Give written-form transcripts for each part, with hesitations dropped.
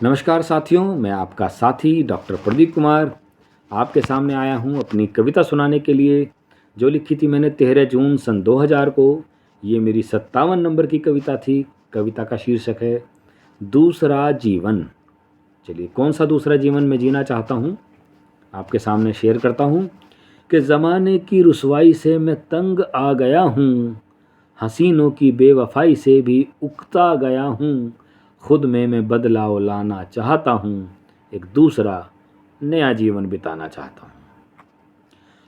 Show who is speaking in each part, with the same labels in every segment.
Speaker 1: नमस्कार साथियों, मैं आपका साथी डॉक्टर प्रदीप कुमार आपके सामने आया हूँ अपनी कविता सुनाने के लिए, जो लिखी थी मैंने 13 जून सन 2000 को। ये मेरी 57 नंबर की कविता थी। कविता का शीर्षक है दूसरा जीवन। चलिए, कौन सा दूसरा जीवन मैं जीना चाहता हूँ आपके सामने शेयर करता हूँ कि ज़माने की रुसवाई से मैं तंग आ गया हूँ, हसीनों की बेवफाई से भी उकता गया हूँ। खुद में मैं बदलाव लाना चाहता हूँ, एक दूसरा नया जीवन बिताना चाहता हूँ।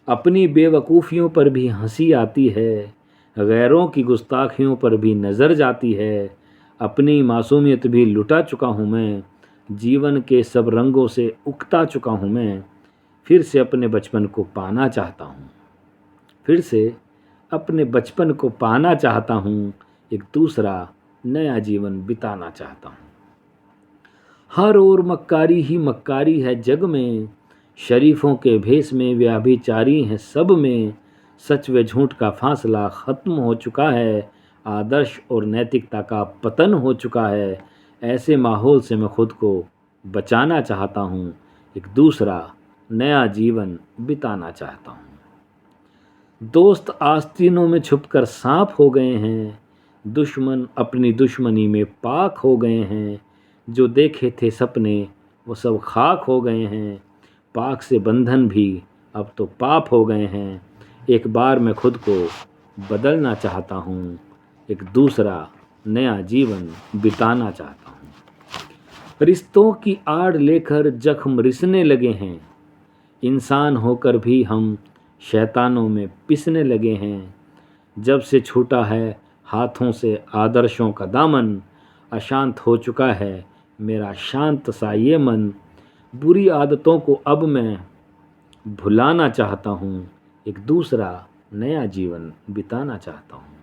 Speaker 1: अपनी बेवकूफ़ियों पर भी हंसी आती है, गैरों की गुस्ताखियों पर भी नज़र जाती है। अपनी मासूमियत भी लुटा चुका हूँ मैं, जीवन के सब रंगों से उकता चुका हूँ मैं। फिर से अपने बचपन को पाना चाहता हूँ, फिर से अपने बचपन को पाना चाहता हूँ, एक दूसरा नया जीवन बिताना चाहता हूँ। हर ओर मक्कारी ही मक्कारी है जग में, शरीफों के भेष में व्याभिचारी हैं सब में। सच व झूठ का फासला ख़त्म हो चुका है, आदर्श और नैतिकता का पतन हो चुका है। ऐसे माहौल से मैं खुद को बचाना चाहता हूँ, एक दूसरा नया जीवन बिताना चाहता हूँ। दोस्त आस्तीनों में छुपकर सांप हो गए हैं, दुश्मन अपनी दुश्मनी में पाक हो गए हैं। जो देखे थे सपने वो सब खाक हो गए हैं, पाक से बंधन भी अब तो पाप हो गए हैं। एक बार मैं खुद को बदलना चाहता हूँ, एक दूसरा नया जीवन बिताना चाहता हूँ। रिश्तों की आड़ लेकर जख्म रिसने लगे हैं, इंसान होकर भी हम शैतानों में पिसने लगे हैं। जब से छूटा है हाथों से आदर्शों का दामन, अशांत हो चुका है मेरा शांत सा ये मन। बुरी आदतों को अब मैं भुलाना चाहता हूँ, एक दूसरा नया जीवन बिताना चाहता हूँ।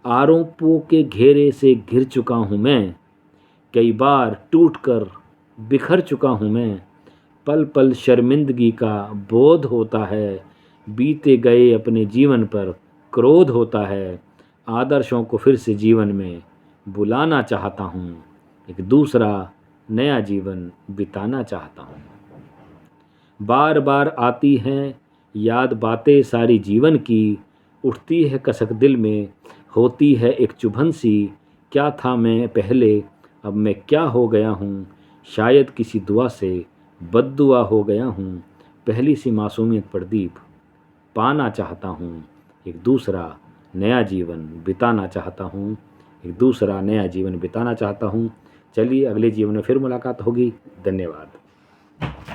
Speaker 1: आरोपों के घेरे से घिर चुका हूँ मैं, कई बार टूटकर बिखर चुका हूँ मैं। पल पल शर्मिंदगी का बोध होता है, बीते गए अपने जीवन पर क्रोध होता है। आदर्शों को फिर से जीवन में बुलाना चाहता हूँ, एक दूसरा नया जीवन बिताना चाहता हूँ। बार बार आती हैं याद बातें सारी जीवन की, उठती है कसक दिल में, होती है एक चुभन सी। क्या था मैं पहले, अब मैं क्या हो गया हूँ, शायद किसी दुआ से बद्दुआ हो गया हूँ। पहली सी मासूमियत प्रदीप पाना चाहता हूँ, एक दूसरा नया जीवन बिताना चाहता हूँ, एक दूसरा नया जीवन बिताना चाहता हूँ। चलिए, अगले जीवन में फिर मुलाकात होगी। धन्यवाद।